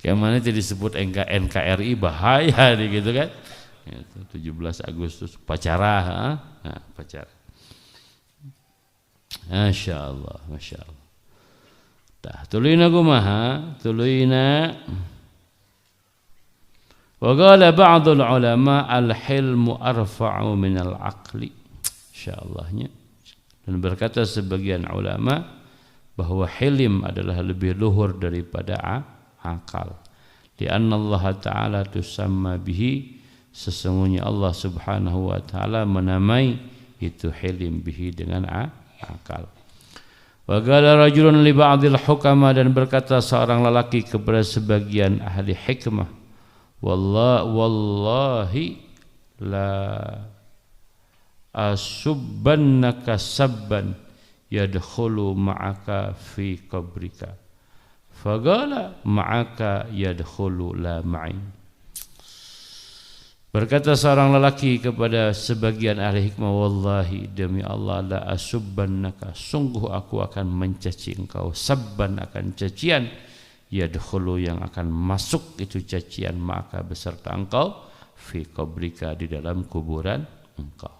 Kayak mana tadi disebut NKRI bahaya gitu kan. Itu 17 Agustus pacara, nah, pacara. Masya Allah. Tah tuluyna kumaha? Tuluyna wa qala ba'dul ulama al-hilmu arfa'u min al-aqli. Insyaallah-nya. Dan berkata sebagian ulama bahwa hilim adalah lebih luhur daripada akal. Di anna Allah Ta'ala tusamma bihi, sesungguhnya Allah Subhanahu wa taala menamai itu hilim bihi dengan akal. Wa qala rajulun li ba'dil hukama, dan berkata seorang lelaki kepada sebagian ahli hikmah, wallahi la asubbannaka sabban yadkhulu ma'aka fi qabrika. Faqala ma'aka yadkhulu la ma'i. Berkata seorang lelaki kepada sebagian ahli hikmah, wallahi demi Allah la asubbannaka, sungguh aku akan mencaci engkau, sabban akan cacian, yadkhulu yang akan masuk itu cacian maka beserta engkau, fi qabrika di dalam kuburan engkau.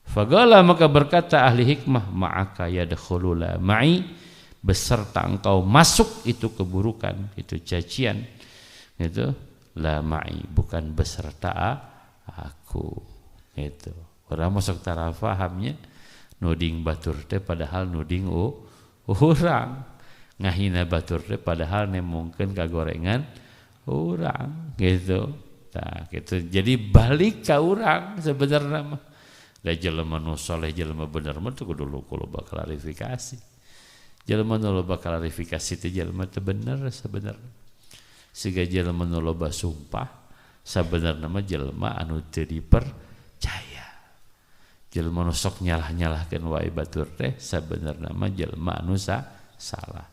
Faqala maka berkata ahli hikmah, ma'aka yadkhulu la ma'i, beserta engkau masuk itu keburukan, itu cacian, itu la ma'i, bukan beserta aku. Itu orang masuk tara fahamnya nuding batur teh padahal nuding urang, ngahina batur teh padahal nemongkeun kagorengan urang gitu. Nah, gitu. Jadi balik ka urang sebenarnya mah. Da jelema nu saleh jelema bener mah teu kudu loba klarifikasi. Jelema nu loba klarifikasi teh jelema teu bener sebenarnya. Siga jelema nu loba sumpah sabenerna mah jelema anu teu dipercaya. Jelema nu sok nyalah-nyalahkeun wae batur teh sabenerna mah jelema anu salah.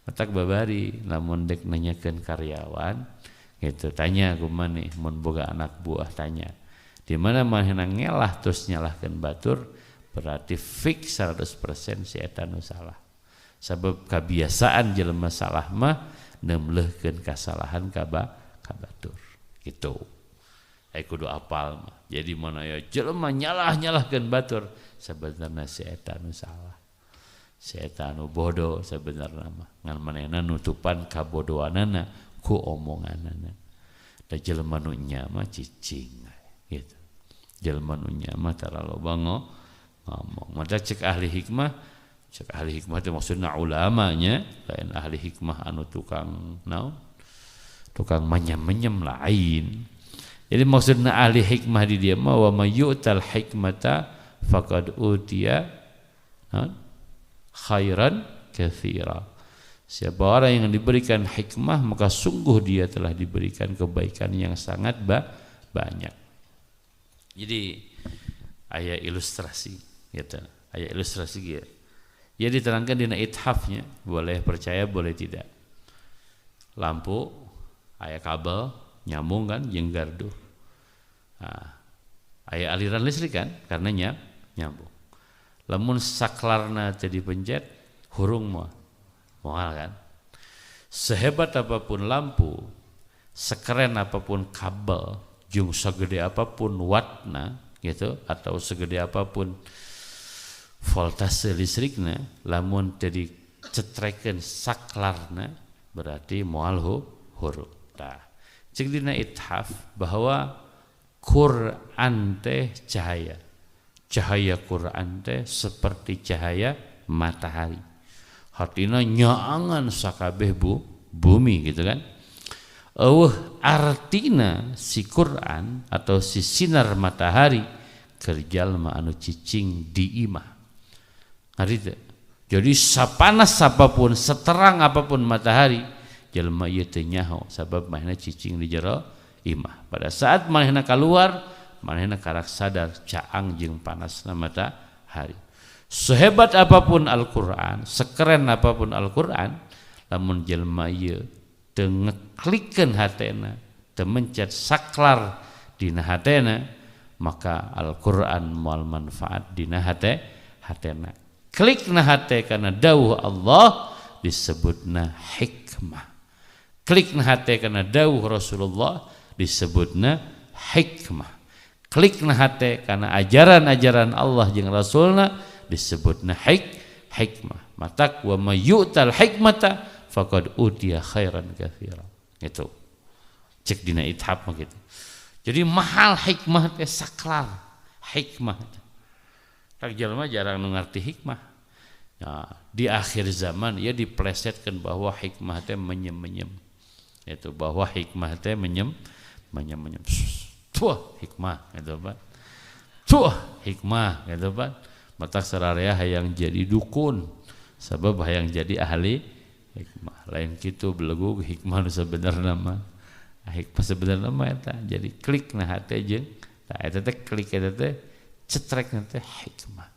Matak babari lamun dek nanyakeun karyawan gitu, tanya kumaha nih mun boga anak buah, tanya di mana manehna ngelah terus nyalahkeun batur, berarti fix 100% si eta nu salah. Sabab kebiasaan jelema salah mah nemleuhkeun kasalahan ka batur gitu. Kudu apal mah. Jadi mun aya jelema nyalah-nyalahkeun batur, sabenerna si eta nu salah. Saya anu bodoh sebenarnya mah ngan manehna nutupan kabodohanana ku omonganana. Da jelema nu nya mah cicing gitu. Jelema nu nya mah tara loba ngomong. Mata cek ahli hikmah itu maksudna ulamanya, lain ahli hikmah anu tukang naon? Tukang menyem-menyem lain. Jadi maksudna ahli hikmah di dia mah wa mayyutal hikmata faqad utiya khairan katsira. Siapa orang yang diberikan hikmah maka sungguh dia telah diberikan kebaikan yang sangat banyak. Jadi aya ilustrasi gitu. Aya ilustrasi gitu. Ya diterangkan dina ithafnya, boleh percaya boleh tidak. Lampu aya kabel nyambung kan jeung gardu. Nah, aya aliran listrik kan karena nyambung. Lamun saklarna teu dipencet hurung moal kan. Sehebat apapun lampu, sekeren apapun kabel, jeung segede apapun wattna gitu atau segede apapun voltase listrikna, lamun teu dicetrekeun saklarna berarti moal hurung. Tah, cek dina ithaf bahwa Quran teh cahaya. Cahaya Quran teh seperti cahaya matahari. Hartina nyaangan sakabeh bumi gitu kan. Artina si Quran atau si sinar matahari keur jalma anu cicing di imah. Jadi sapanas apapun, seterang apapun matahari, jalma ieu teu nyaho sabab manehna cicing di jero imah. Pada saat manehna keluar, manehna karak sadar caang jeung panasna matahari. Sehebat apapun Al-Qur'an, sekeren apapun Al-Qur'an, lamun jalma ieu teu ngeklikeun hatena, teu mencet saklar dina hatena, maka Al-Qur'an moal manfaat dina hatena. Klikna hate kana dawuh Allah disebutna hikmah. Klikna hate kana dawuh Rasulullah disebutna hikmah. Klikna hate kana ajaran-ajaran Allah jeung Rasulna disebutna hikmah. Matak wa mayyutal hikmata faqad utiya khairan katsira. Itu. Cek dina ithaf mah gitu. Jadi mahal hikmah teh saklar. Hikmah. Tak jalma jarang ngerti hikmah. Nah, di akhir zaman ya diplesetkan bahwa hikmah teh menyem-menyem. Itu bahwa hikmah teh menyem. Tuh hikmah gitu Pak. Tuh hikmah gitu Pak. Matak sararea hayang jadi dukun. Sebab hayang jadi ahli hikmah. Lain kitu belegu hikmah nu sebenarna mah. Hikmah sebenarnya mah eta. Jadi klik na hate jeung tah eta teh klik eta teh cetrek nanti hikmah.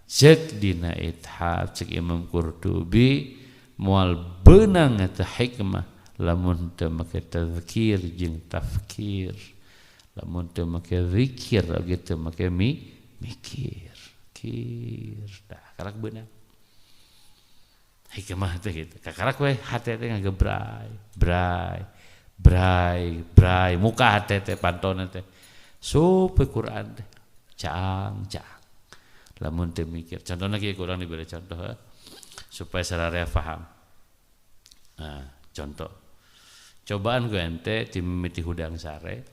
Cek dina ithaf cek Imam Qurtubi moal beunang eta hikmah lamun teu make tazkir jeung tafkir, lamun teu make zikir oge teu make mikir dah karak beunang hikmah teh gitu kakarak we hate teh ngagebray muka hate teh pantona teh supaya Quran teh cang lamun teu mikir. Contohna kieu kurang diberi contoh supaya sararea paham. Nah, contoh. Cobaan gue ente ti mimiti hudang sare.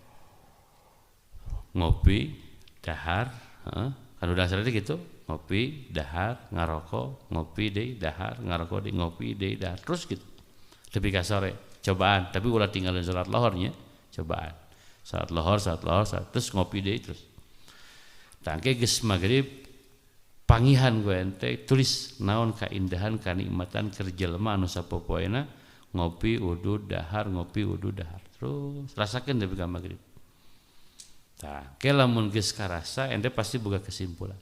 Ngopi, dahar, kan hudang sare gitu, ngopi, dahar, ngaroko, ngopi deui, dahar, ngaroko deui, ngopi deui, dahar terus gitu. Lebih ka sore, cobaan, tapi ulah tinggalin salat lohornya, cobaan. Salat lohor, terus ngopi deui terus. Tangke geus magrib pangihan gue ente tulis naon kaindahan kanikmatan keur jelema anu sapopoena ngopi udud dahar terus rasakeun deui ka magrib. Tah ke lamun geus karasa ente pasti boga kesimpulan.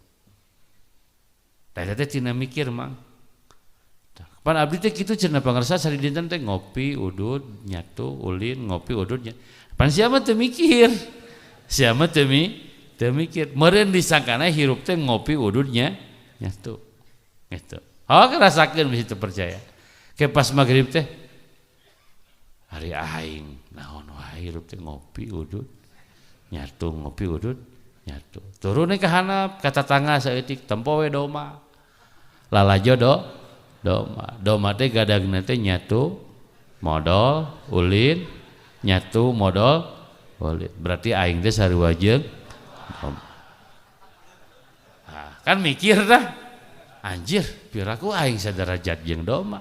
Tah eta tina mikir mang. Tah pan abdi teh kitu cenah pangarsa sari dinten teh ngopi udud nyatu ulin ngopi udud nyatu. Pan sia mah teu mikir. Sia mah teu mikir, meureun disangkana hirup teh ngopi ududnya nyatu. Gitu. Rasakeun bisi teu percaya. Ke pas magrib teh hari aing naon wae hirup teh ngopi udud nyatu ngopi udud nyatu. Turun ka handap ka tatangga saeutik tempo we doma. lalajo doma teh gadagna teh nyatu modal ulin nyatu modal ulin berarti aing teh sarua jeung doma. Nah, kan mikir dah anjir piraku aing saderajat jeung doma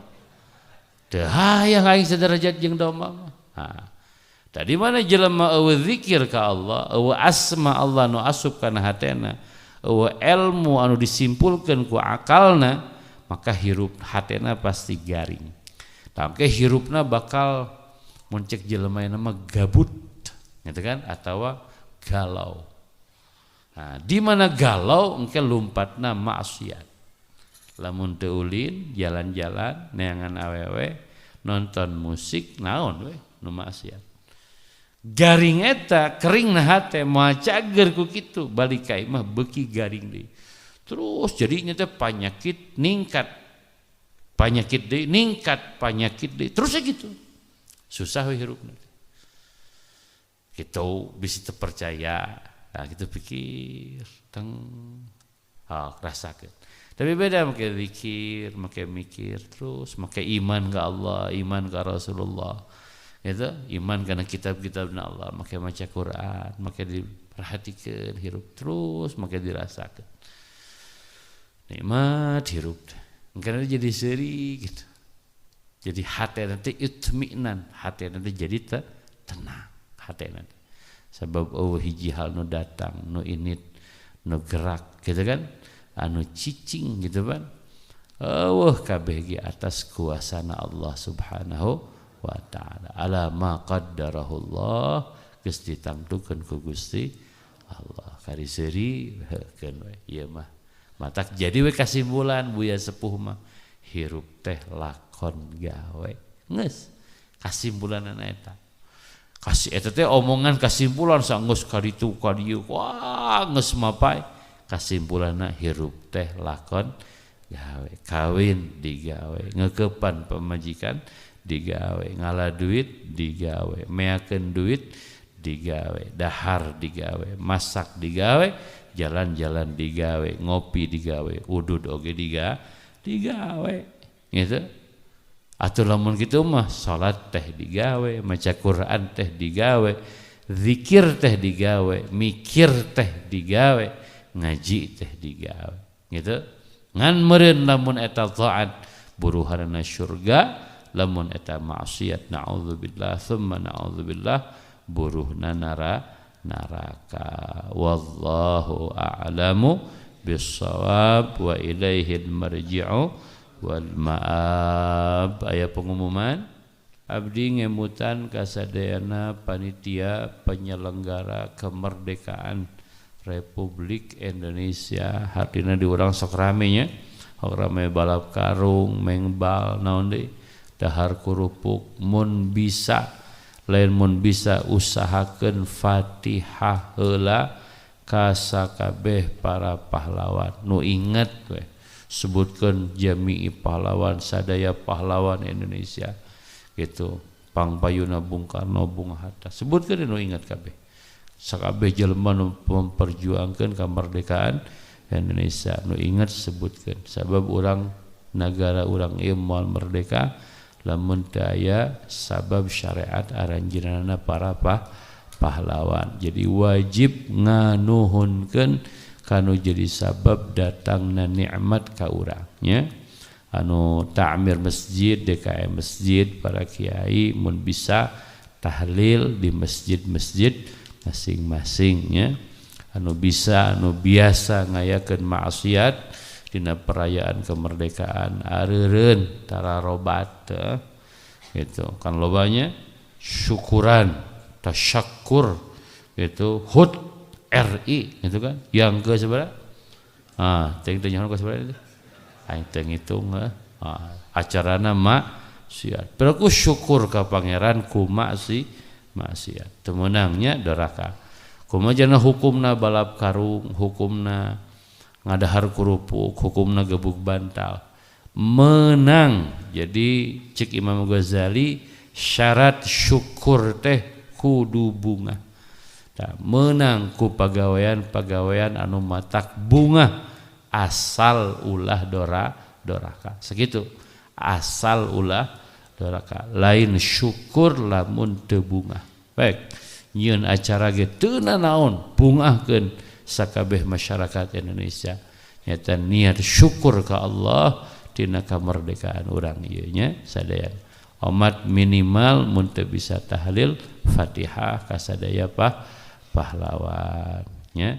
teu hayang aing saderajat jeung doma. Nah, tadi mana jelema eueuh zikir ka Allah, eueuh asma Allah nu asup kana hatena, eueuh ilmu anu disimpulkeun ku akalna, maka hirup hatena pasti garing. Tangke hirupna bakal muncek jelema nama gabut, gitu kan? Atawa galau. Nah, di mana galau engke lumpatna maksiat. Lamun teu ulin jalan-jalan neangan awewe nonton musik naon we nu maksiat. Garing eta kering na hate moal cager ku kitu balik ka imah beuki garing deui. Terus jadinya teh penyakit ningkat. Penyakit deui ningkat penyakit deui. Terus gitu. Susah we hirupna. Kitu bisi teu percaya. Nah, kita pikir teng rasakeun. Tapi beda make zikir, make mikir terus, make iman ke Allah, iman ke Rasulullah. Gitu, iman karena kitab-kitabna Allah, make maca Quran, make diperhatikeun hirup terus, make dirasakeun. Nikmat hirup. Karena jadi seri gitu. Jadi hati nanti itminan, hati nanti jadi tenang, hati nanti. Sebab hiji hal nu datang, nu init, nu gerak, gitu kan? Anu cicing gitu kan? Kabeh ge atas kuasana Allah Subhanahu wa ta'ala. Ala ma qaddarahullah geus ditangtukeun ku Gusti Allah. Kari seuri heukeun we ieu mah. Matak jadi we kasimpulan Buya Sepuh mah hirup teh lakon gawe. Geus kasimpulanana eta. Kasih eta teh omongan kasimpulan sanggeus kaditu kadieu. Wah, geus mapai. Kasimpulanna hirup teh lakon gawe. Kawin digawe, ngeukepan pamajikan digawe, ngala duit digawe, meakeun duit digawe, dahar digawe, masak digawe, jalan-jalan digawe, ngopi digawe, udud oge digawe. Gitu. Atuh lamun kitu mah salat teh digawe, maca Quran teh digawe, zikir teh digawe, mikir teh digawe, ngaji teh digawe. Gitu. Ngan meureun lamun eta taat buruhanna surga, lamun eta maksiat naudzubillah tsumma naudzubillah buruhna neraka. Wallahu a'lamu bissawab wa ilaihil marji'u wal ma'ab. Aya pengumuman abdi ngemutan kasadayana panitia penyelenggara kemerdekaan Republik Indonesia. Hartina di urang sok rame nya, sok rame balap karung, mengbal, naon deui, dahar kurupuk. Mun bisa, lain mun bisa usahakeun Fatihah heula ka sakabeh para pahlawan. Nu inget we, sebutkeun jami'i pahlawan, sadaya pahlawan Indonesia. Gitu. Pangpayuna Bung Karno, Bung Hatta. Sebutkeun nu inget kabeh. Sakabeh jelema nu memperjuangkeun kemerdekaan Indonesia nu ingat sebutkeun. Sabab urang negara urang ieu moal merdeka lamun teu aya sabab syariat aranjeunna para pahlawan. Jadi wajib nganuhunkeun kanu jadi sabab datangna nikmat ka urang nya. Anu ta'mir masjid, DKM masjid, para kiai mun bisa tahlil di masjid-masjid masing-masingnya. Anu bisa, anu biasa ngayakeun maksiat dina perayaan kemerdekaan areureun tararobat gitu kan lobanya syukuran tasyakkur gitu HUT RI gitu kan yang ke seberapa teng nyaho ke seberapa itu aing teu ngitung acarana maksiat berarti syukur ka pangeran ku maksiat teu meunangnya doraka kumajana hukumna balap karung, hukumna ngadahar kurupuk, hukumna gebuk bantal menang. Jadi cek Imam Ghazali syarat syukur teh kudu bunga. Nah, menang ku pagawean anu matak bunga asal ulah doraka. Segitu asal ulah doraka. Lain syukur lamun teu bungah. Baik, nyieun acara ge teu nanaon, bungahkeun sakabeh masyarakat Indonesia. Nyata niat syukur ka Allah dina kamardikaan urang ieu nya sadaya. Umat minimal mun teu bisa tahlil Fatihah ka sadaya pahlawan nya.